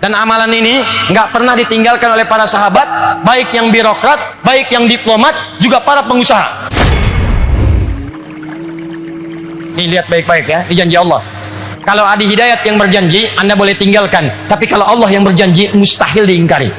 Dan amalan ini nggak pernah ditinggalkan oleh para sahabat, baik yang birokrat, baik yang diplomat, juga para pengusaha. Ini lihat baik-baik ya, ini janji Allah. Kalau Adi Hidayat yang berjanji, Anda boleh tinggalkan. Tapi kalau Allah yang berjanji, mustahil diingkari.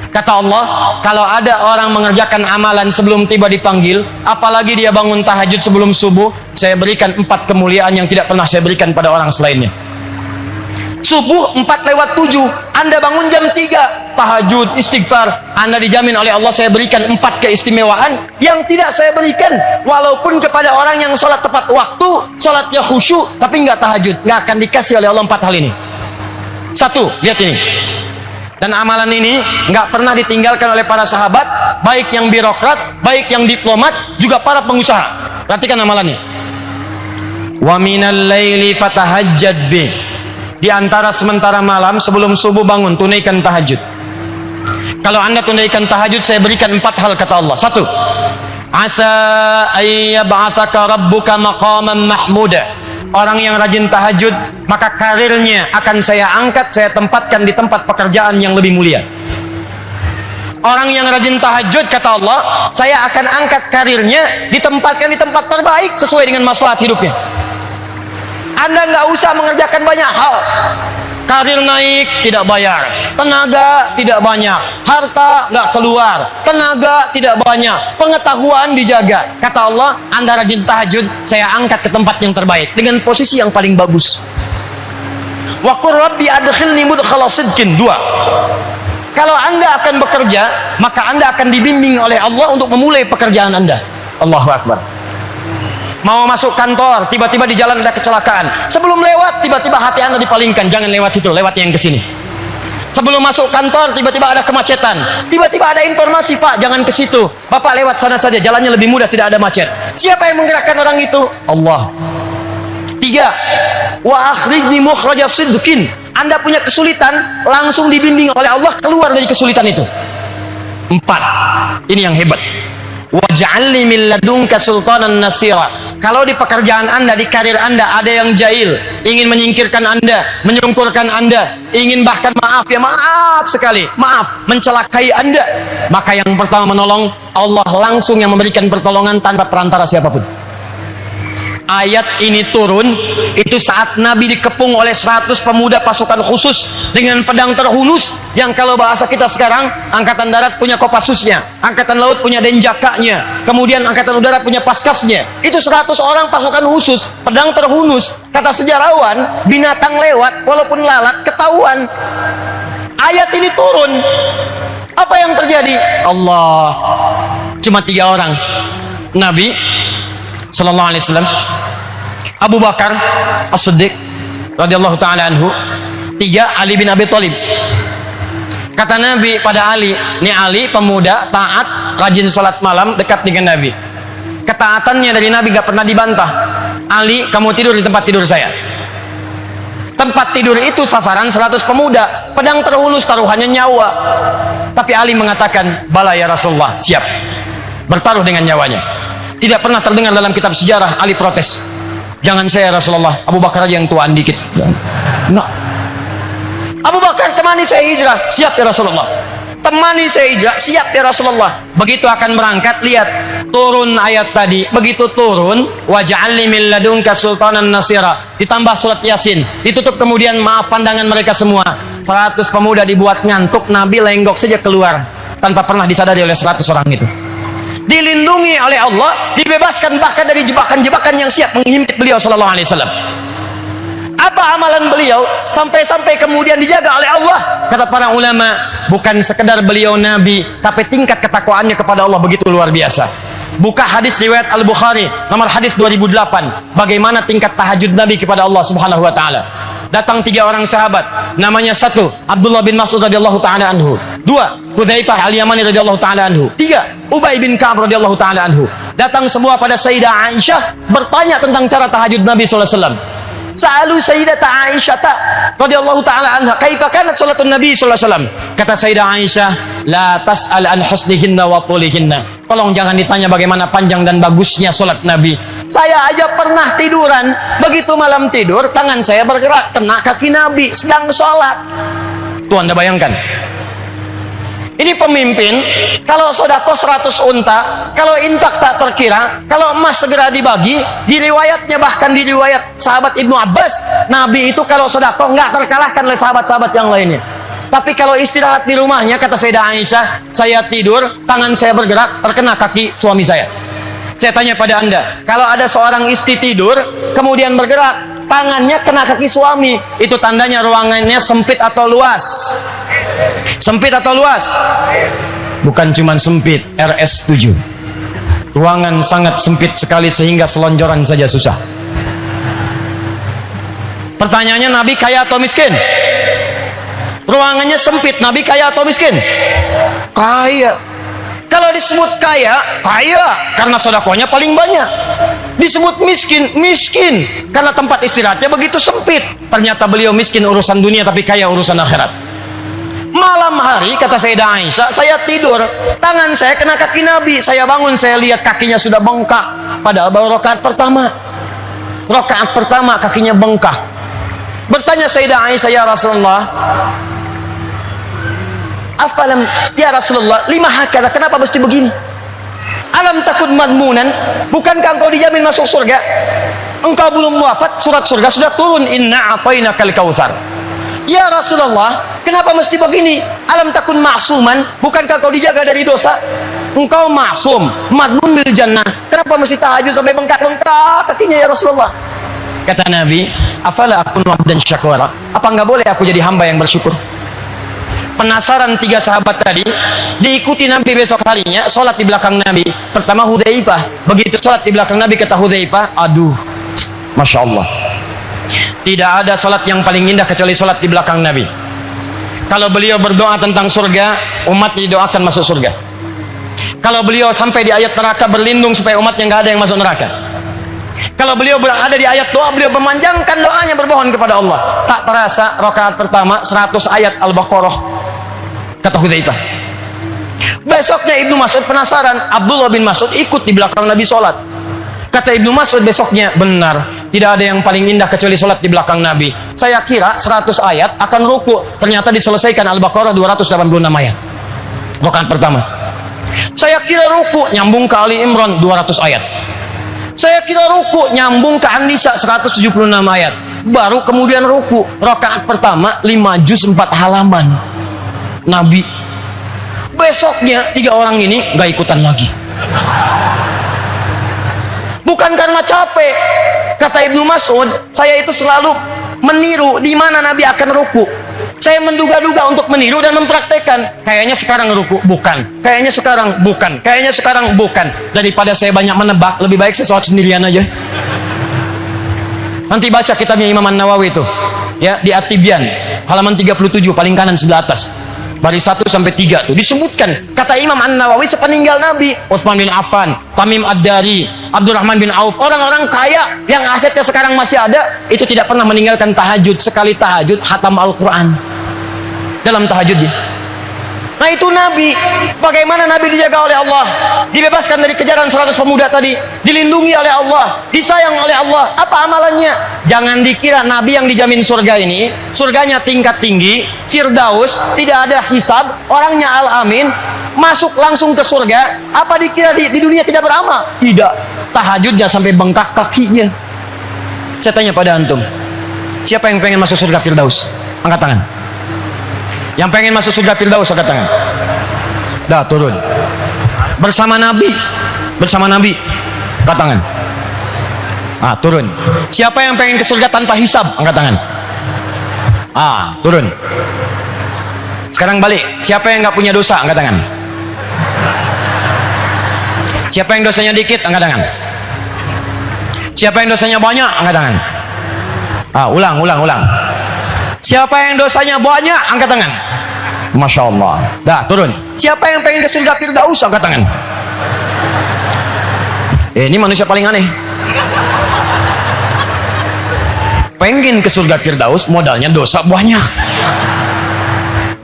Kata Allah, kalau ada orang mengerjakan amalan sebelum tiba dipanggil, apalagi dia bangun tahajud sebelum subuh, saya berikan 4 kemuliaan yang tidak pernah saya berikan pada orang selainnya. Subuh 4:07, Anda bangun jam 3, tahajud, istighfar, Anda dijamin oleh Allah saya berikan 4 keistimewaan yang tidak saya berikan. Walaupun kepada orang yang sholat tepat waktu, sholatnya khusyuk, tapi nggak tahajud, nggak akan dikasih oleh Allah 4 hal ini. 1, lihat ini. Dan amalan ini nggak pernah ditinggalkan oleh para sahabat, baik yang birokrat, baik yang diplomat, juga para pengusaha. Perhatikan amalannya. Wa minal laili fatahajjad bih. Di antara sementara malam sebelum subuh bangun, tunaikan tahajud. Kalau Anda tunaikan tahajud, saya berikan 4 hal kata Allah. 1, asa ayyab'atsaka rabbuka maqaman mahmuda. Orang yang rajin tahajud, maka karirnya akan saya angkat, saya tempatkan di tempat pekerjaan yang lebih mulia. Orang yang rajin tahajud, kata Allah, saya akan angkat karirnya, ditempatkan di tempat terbaik sesuai dengan maslahat hidupnya. Anda nggak usah mengerjakan banyak hal. Karir naik, tidak bayar. Tenaga tidak banyak. Harta nggak keluar. Tenaga tidak banyak. Pengetahuan dijaga. Kata Allah, Anda rajin tahajud, saya angkat ke tempat yang terbaik dengan posisi yang paling bagus. Wa qur rabbi adkhilni mudkhala sidqin. 2. Kalau Anda akan bekerja, maka Anda akan dibimbing oleh Allah untuk memulai pekerjaan Anda. Allahu Akbar. Mau masuk kantor, tiba-tiba di jalan ada kecelakaan. Sebelum lewat, tiba-tiba hati Anda dipalingkan. Jangan lewat situ, lewat yang ke sini. Sebelum masuk kantor, tiba-tiba ada kemacetan. Tiba-tiba ada informasi, Pak, jangan ke situ. Bapak lewat sana saja, jalannya lebih mudah, tidak ada macet. Siapa yang menggerakkan orang itu? Allah. 3. Wa akhrijni mukhraja sidqin. Anda punya kesulitan, langsung dibimbing oleh Allah keluar dari kesulitan itu. 4. Ini yang hebat. Waj'alni min ladunka sultanan nasira. Kalau di pekerjaan Anda, di karir Anda ada yang jahil, ingin menyingkirkan Anda, menyungkurkan Anda, ingin bahkan maaf sekali, mencelakai Anda, maka yang pertama menolong Allah langsung yang memberikan pertolongan tanpa perantara siapapun. Ayat ini turun itu saat Nabi dikepung oleh 100 pemuda pasukan khusus dengan pedang terhunus, yang kalau bahasa kita sekarang, angkatan darat punya kopassusnya, angkatan laut punya denjakanya, kemudian angkatan udara punya paskasnya. Itu 100 orang pasukan khusus, pedang terhunus. Kata sejarawan, binatang lewat walaupun lalat ketahuan. Ayat ini turun, apa yang terjadi? Allah, cuma 3 orang, Nabi sallallahu alaihi wasallam, Abu Bakar As-Siddiq radhiyallahu taala anhu, 3 Ali bin Abi Thalib. Kata Nabi pada Ali, ini Ali pemuda taat, rajin salat malam, dekat dengan Nabi. Ketaatannya dari Nabi gak pernah dibantah. Ali, kamu tidur di tempat tidur saya. Tempat tidur itu sasaran 100 pemuda, pedang terhunus, taruhannya nyawa. Tapi Ali mengatakan, bala ya Rasulullah, siap bertaruh dengan nyawanya. Tidak pernah terdengar dalam kitab sejarah Ali protes. Jangan saya Rasulullah, Abu Bakar aja yang tuaan dikit. Enggak. Abu Bakar, temani saya hijrah. Siap ya Rasulullah. Temani saya hijrah. Siap ya Rasulullah. Begitu akan berangkat, lihat turun ayat tadi. Begitu turun, waj'alni min ladunka sultanan nasira. Ditambah surat Yasin. Ditutup kemudian maaf pandangan mereka semua. 100 pemuda dibuat ngantuk, Nabi lenggok saja keluar tanpa pernah disadari oleh 100 orang itu. Dilindungi oleh Allah, dibebaskan bahkan dari jebakan-jebakan yang siap menghimpit beliau sallallahu alaihi wasallam. Apa amalan beliau sampai-sampai kemudian dijaga oleh Allah? Kata para ulama, bukan sekedar beliau nabi, tapi tingkat ketakwaannya kepada Allah begitu luar biasa. Buka hadis riwayat Al-Bukhari nomor hadis 2008, bagaimana tingkat tahajud Nabi kepada Allah Subhanahu wa taala. Datang 3 orang sahabat, namanya 1 Abdullah bin Mas'ud radhiyallahu taala anhu, 2 Hudzaifah al-Yamani radhiyallahu taala anhu, 3 Ubay bin Ka'ab radhiyallahu taala anhu. Datang semua pada Sayyidah Aisyah bertanya tentang cara tahajud Nabi sallallahu alaihi wasallam. Sa'alu Sayyidata Aisyah radhiyallahu taala anha, kaifa kanat salatun Nabi sallallahu alaihi wasallam? Kata Sayyidah Aisyah, la tas'al an husnihinna wa tulihinna. Tolong jangan ditanya bagaimana panjang dan bagusnya salat Nabi. Saya aja pernah tiduran, begitu malam tidur tangan saya bergerak kena kaki Nabi sedang sholat. Tuh Anda bayangkan. Ini pemimpin, kalau sodako 100 unta, kalau infak tak terkira, kalau emas segera dibagi. Di riwayatnya, bahkan di riwayat sahabat Ibnu Abbas, Nabi itu kalau sodako nggak terkalahkan oleh sahabat-sahabat yang lainnya. Tapi kalau istirahat di rumahnya, kata Sayyidah Aisyah, saya tidur, tangan saya bergerak, terkena kaki suami saya. Saya tanya pada Anda, kalau ada seorang istri tidur, kemudian bergerak, tangannya kena kaki suami, itu tandanya ruangannya sempit atau luas? Sempit atau luas? Bukan cuma sempit, RS7. Ruangan sangat sempit sekali sehingga selonjoran saja susah. Pertanyaannya, Nabi kaya atau miskin? Ruangannya sempit, Nabi kaya atau miskin? Kaya. Kalau disebut kaya, kaya karena sodakonya paling banyak. Disebut miskin, miskin karena tempat istirahatnya begitu sempit. Ternyata beliau miskin urusan dunia tapi kaya urusan akhirat. Malam hari, kata Sayyidah Aisyah, saya tidur, tangan saya kena kaki Nabi. Saya bangun, saya lihat kakinya sudah bengkak. Padahal baru rakaat pertama. Rakaat pertama kakinya bengkak. Bertanya Sayyidah Aisyah, ya Rasulullah, afalam, ya Rasulullah, lima hakada, kenapa mesti begini? Alam takun madmunan, bukankah engkau dijamin masuk surga? Engkau belum wafat, surat surga sudah turun, inna a'tainakal kautsar. Ya Rasulullah, kenapa mesti begini? Alam takun ma'suman, bukankah kau dijaga dari dosa? Engkau ma'sum, madmun bil jannah, kenapa mesti tahajud sampai bengkak-bengkak kakinya ya Rasulullah? Kata Nabi, afala akunu abdan syakura, apa enggak boleh aku jadi hamba yang bersyukur? Penasaran tiga sahabat tadi, diikuti Nabi besok harinya, sholat di belakang Nabi. Pertama Hudzaifah, begitu sholat di belakang Nabi, kata Hudzaifah, aduh, Masya Allah, tidak ada sholat yang paling indah kecuali sholat di belakang Nabi. Kalau beliau berdoa tentang surga, umat didoakan masuk surga. Kalau beliau sampai di ayat neraka, berlindung supaya umatnya nggak ada yang masuk neraka. Kalau beliau berada di ayat doa, beliau memanjangkan doanya, bermohon kepada Allah. Tak terasa rakaat pertama 100 ayat Al-Baqarah, kata Hudzaifah. Besoknya Ibnu Mas'ud penasaran, Abdullah bin Mas'ud ikut di belakang Nabi sholat. Kata Ibnu Mas'ud besoknya, benar, tidak ada yang paling indah kecuali sholat di belakang Nabi. Saya kira 100 ayat akan ruku, ternyata diselesaikan Al-Baqarah 286 ayat rakaat pertama. Saya kira ruku nyambung ke Ali Imran 200 ayat. Saya kira ruku nyambung ke An-Nisa 176 ayat. Baru kemudian ruku, rakaat pertama 5 juz 4 halaman. Nabi. Besoknya tiga orang ini gak ikutan lagi. Bukan karena capek. Kata Ibnu Mas'ud, saya itu selalu meniru di mana Nabi akan ruku. Saya menduga-duga untuk meniru dan mempraktekkan. Kayaknya sekarang ruku, bukan. Kayaknya sekarang bukan. Kayaknya sekarang bukan. Daripada saya banyak menebak, lebih baik saya sholat sendirian aja. Nanti baca kitabnya Imam An-Nawawi itu, ya, di At-Tibyan, halaman 37 paling kanan sebelah atas. Baris 1 sampai 3 tuh disebutkan, kata Imam An-Nawawi, sepeninggal Nabi, Utsman bin Affan, Tamim Ad-Dari, Abdurrahman bin Auf, orang-orang kaya yang asetnya sekarang masih ada, itu tidak pernah meninggalkan tahajud. Sekali tahajud hatam Al-Quran dalam tahajudnya. Nah itu Nabi. Bagaimana Nabi dijaga oleh Allah, dibebaskan dari kejaran 100 pemuda tadi, dilindungi oleh Allah, disayang oleh Allah. Apa amalannya? Jangan dikira Nabi yang dijamin surga ini, surganya tingkat tinggi, Firdaus, tidak ada hisab, orangnya al-amin, masuk langsung ke surga. Apa dikira di dunia tidak beramal? Tidak. Tahajudnya sampai bengkak kakinya. Saya tanya pada antum, siapa yang pengen masuk surga Firdaus? Angkat tangan. Yang pengen masuk surga Firdaus, angkat tangan. Dah, turun. Bersama Nabi. Bersama Nabi. Angkat tangan. Ah, turun. Siapa yang pengen ke surga tanpa hisab? Angkat tangan. Ah, turun. Sekarang balik. Siapa yang nggak punya dosa? Angkat tangan. Siapa yang dosanya dikit? Angkat tangan. Siapa yang dosanya banyak? Angkat tangan. Ah, ulang. Siapa yang dosanya banyak? Angkat tangan. Masya Allah. Dah, turun. Siapa yang pengen ke surga Firdaus? Angkat tangan. Ini manusia paling aneh. Pengen ke surga Firdaus, modalnya dosa banyak.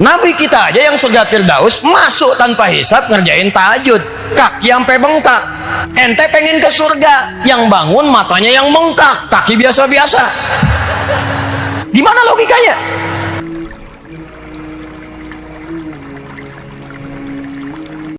Nabi kita aja yang surga Firdaus masuk tanpa hisab, ngerjain tahajud, kaki sampai bengkak. Ente pengen ke surga, yang bangun matanya yang bengkak, kaki biasa-biasa. Gimana logikanya?